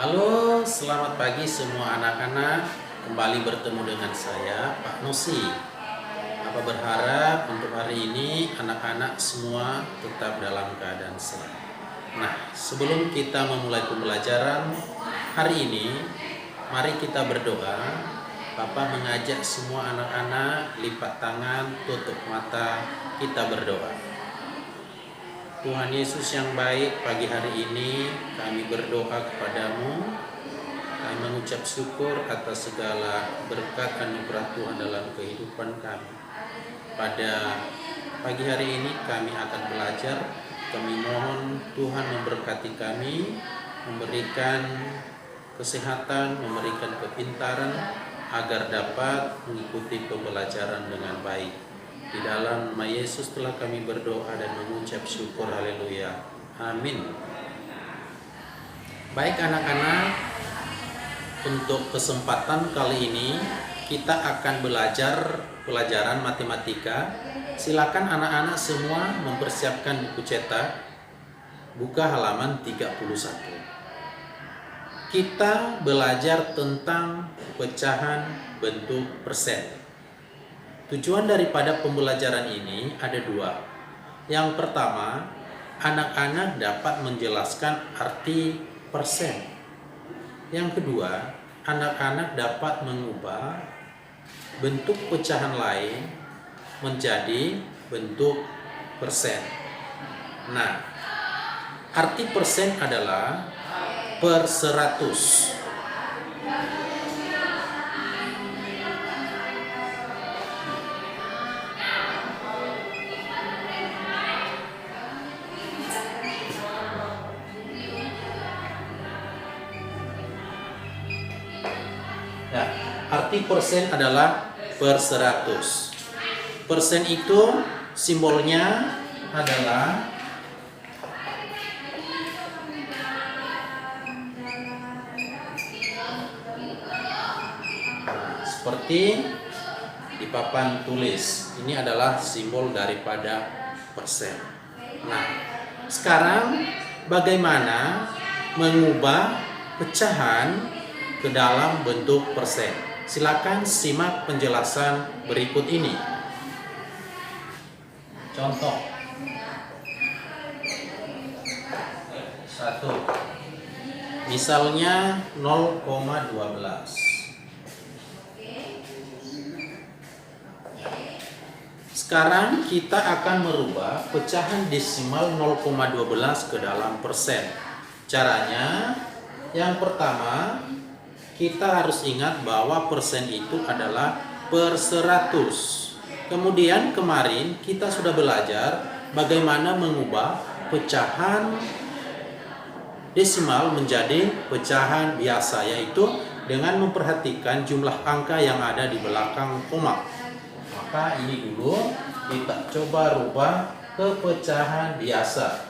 Halo, selamat pagi semua anak-anak. Kembali bertemu dengan saya, Pak Nosi. Papa berharap untuk hari ini anak-anak semua tetap dalam keadaan sehat. Nah, sebelum kita memulai pembelajaran hari ini, mari kita berdoa. Papa mengajak semua anak-anak lipat tangan, tutup mata, kita berdoa. Tuhan Yesus yang baik, pagi hari ini kami berdoa kepadamu. Kami mengucap syukur atas segala berkat anugerah Tuhan dalam kehidupan kami. Pada pagi hari ini kami akan belajar. Kami mohon Tuhan memberkati kami, memberikan kesehatan, memberikan kepintaran agar dapat mengikuti pembelajaran dengan baik. Di dalam nama Yesus telah kami berdoa dan mengucap syukur, haleluya, amin. Baik anak-anak, untuk kesempatan kali ini kita akan belajar pelajaran matematika. Silakan anak-anak semua mempersiapkan buku cetak, buka halaman 31. Kita belajar tentang pecahan bentuk persen. Tujuan daripada pembelajaran ini ada dua. Yang pertama, anak-anak dapat menjelaskan arti persen. Yang kedua, anak-anak dapat mengubah bentuk pecahan lain menjadi bentuk persen. Nah, arti persen adalah per 100. Nah, arti persen adalah per 100. Persen itu simbolnya adalah seperti di papan tulis. Ini adalah simbol daripada persen. Nah, sekarang bagaimana mengubah pecahan ke dalam bentuk persen? Silakan simak penjelasan berikut ini. Contoh 1. Misalnya 0,12. Sekarang kita akan merubah pecahan desimal 0,12 ke dalam persen. Caranya, yang pertama, kita harus ingat bahwa persen itu adalah per 100. Kemudian kemarin kita sudah belajar bagaimana mengubah pecahan desimal menjadi pecahan biasa, yaitu dengan memperhatikan jumlah angka yang ada di belakang koma. Maka ini dulu kita coba rubah ke pecahan biasa.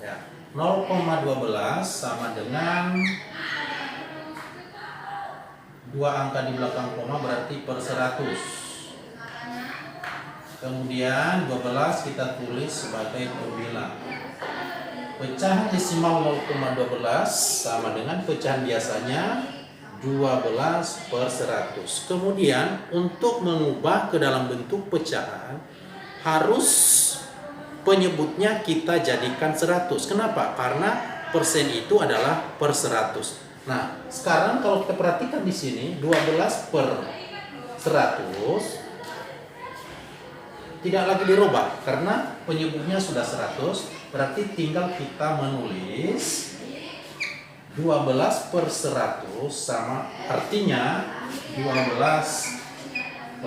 Ya, 0,12 sama dengan dua angka di belakang koma berarti per 100. Kemudian 12 kita tulis sebagai perbilang. Pecahan desimal 0,12 sama dengan pecahan biasanya 12 per 100. Kemudian untuk mengubah ke dalam bentuk pecahan harus penyebutnya kita jadikan 100. Kenapa? Karena persen itu adalah per 100. Nah, sekarang kalau kita perhatikan di sini 12 per 100 tidak lagi dirubah karena penyebutnya sudah 100, berarti tinggal kita menulis 12 per 100 sama artinya 12%.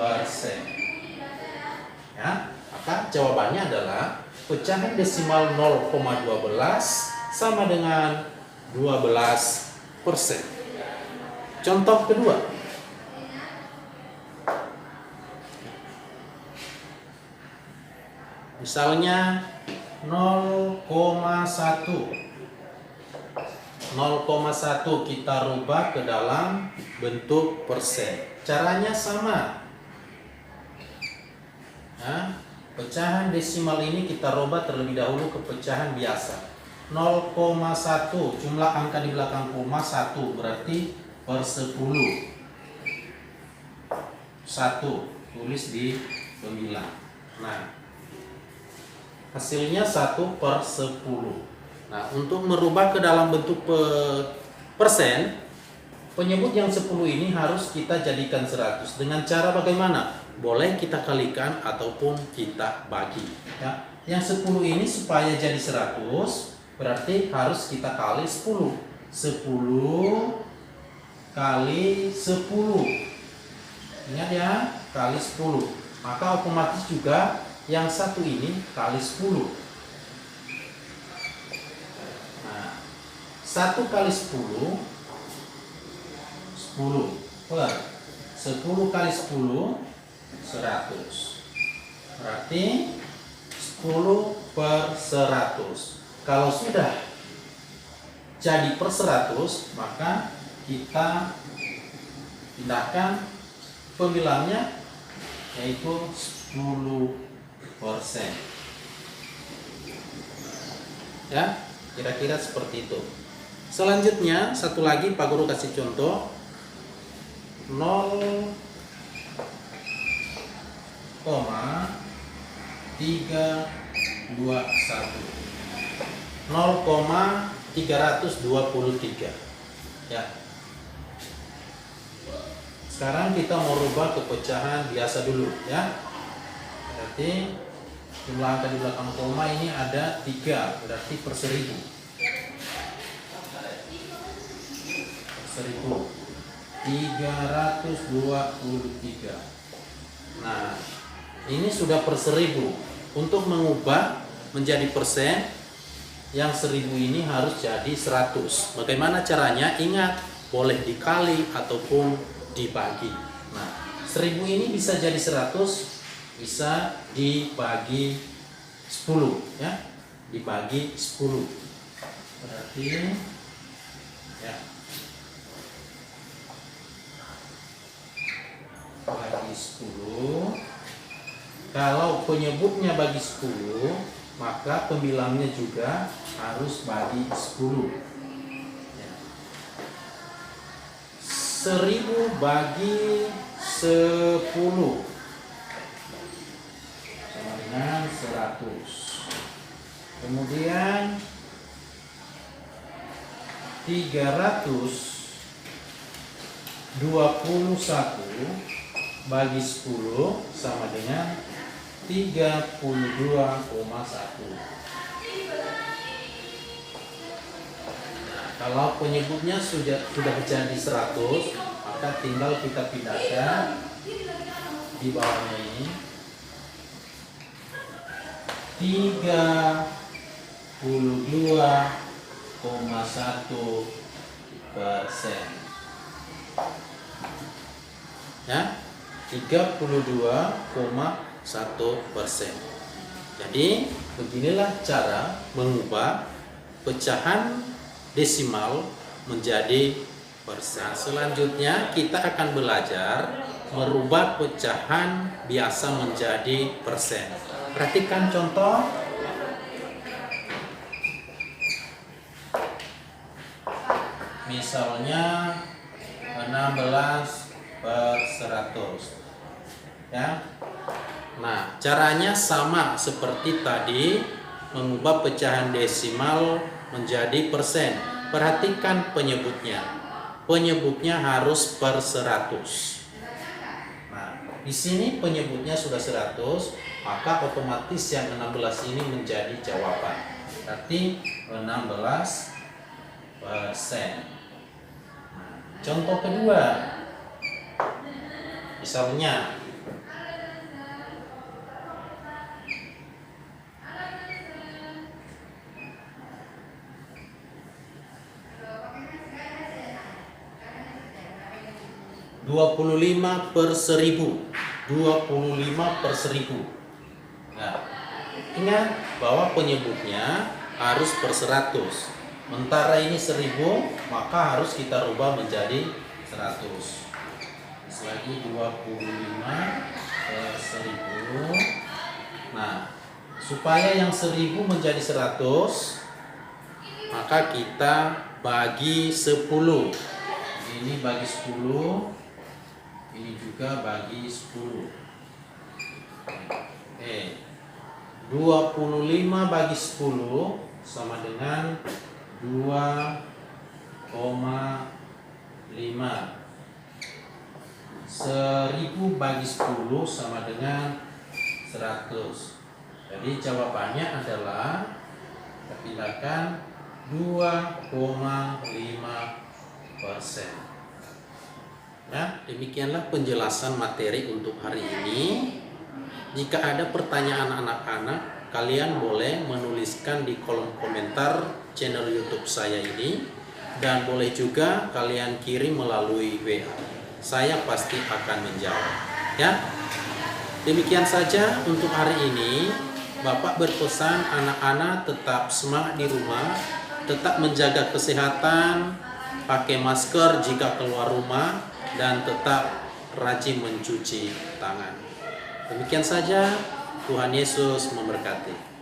Ya, maka jawabannya adalah pecahan desimal 0,12 sama dengan 12%. Contoh kedua. Misalnya 0,1. 0,1 kita rubah ke dalam bentuk persen. Caranya sama. Nah, pecahan desimal ini kita rubah terlebih dahulu ke pecahan biasa. 0,1, jumlah angka di belakang koma 1, berarti per 10. 1, tulis di pembilang. Nah, hasilnya 1 per 10. Nah, untuk merubah ke dalam bentuk persen, penyebut yang 10 ini harus kita jadikan 100. Dengan cara bagaimana? Boleh kita kalikan ataupun kita bagi. Ya. Yang 10 ini supaya jadi 100, berarti harus kita kali 10. 10 kali 10. Ingat ya, kali 10. Maka otomatis juga yang satu ini kali 10. Nah, 1 kali 10, 10 per 10 kali 10, 100. Berarti 10 per 100. Kalau sudah jadi per 100, maka kita pindahkan pembilangnya, yaitu 10%. Ya, kira-kira seperti itu. Selanjutnya, satu lagi Pak Guru kasih contoh. 0,323 ya. Sekarang kita mau rubah ke pecahan biasa dulu ya. Berarti jumlah angka di belakang koma ini ada 3, berarti per 1000. Per 1000 323. Nah, ini sudah per 1000. Untuk mengubah menjadi persen, yang 1000 ini harus jadi 100. Bagaimana caranya? Ingat, boleh dikali ataupun dibagi. Nah, 1000 ini bisa jadi 100, bisa dibagi 10 ya. Dibagi 10. Berarti ya, bagi 10. Kalau penyebutnya bagi 10, maka pembilangnya juga harus bagi 10. 1000 bagi 10 sama dengan 100. Kemudian 321 bagi 10 sama dengan 32,1. Kalau penyebutnya sudah jadi 100, maka tinggal kita pindahkan di bawahnya ini 32,1%. Ya, 32,1%. Jadi beginilah cara mengubah pecahan desimal menjadi persen. Selanjutnya kita akan belajar merubah pecahan biasa menjadi persen. Perhatikan contoh. Misalnya 16 per 100 ya. Nah, caranya sama seperti tadi, mengubah pecahan desimal menjadi persen. Perhatikan penyebutnya. Penyebutnya harus per 100. Nah, di sini penyebutnya sudah 100, maka otomatis yang 16 ini menjadi jawaban. Berarti 16%. Nah, contoh kedua. Misalnya 25 per 1000. 25 per 1000. Nah, ingat bahwa penyebutnya harus per 100. Sementara ini 1000, maka harus kita rubah menjadi 100. Lagi 25 per 10. Nah, supaya yang 1000 menjadi 100, maka kita bagi 10. Ini bagi 10, ini juga bagi 10. 25 bagi 10 sama dengan 2,5. 1000 bagi 10 sama dengan 100. Jadi jawabannya adalah kita pindahkan 2,5%. Nah, demikianlah penjelasan materi untuk hari ini. Jika ada pertanyaan anak-anak, kalian boleh menuliskan di kolom komentar channel YouTube saya ini, dan boleh juga kalian kirim melalui WA. Saya pasti akan menjawab. Ya, demikian saja untuk hari ini. Bapak berpesan anak-anak tetap semangat di rumah, tetap menjaga kesehatan, pakai masker jika keluar rumah, dan tetap rajin mencuci tangan. Demikian saja, Tuhan Yesus memberkati.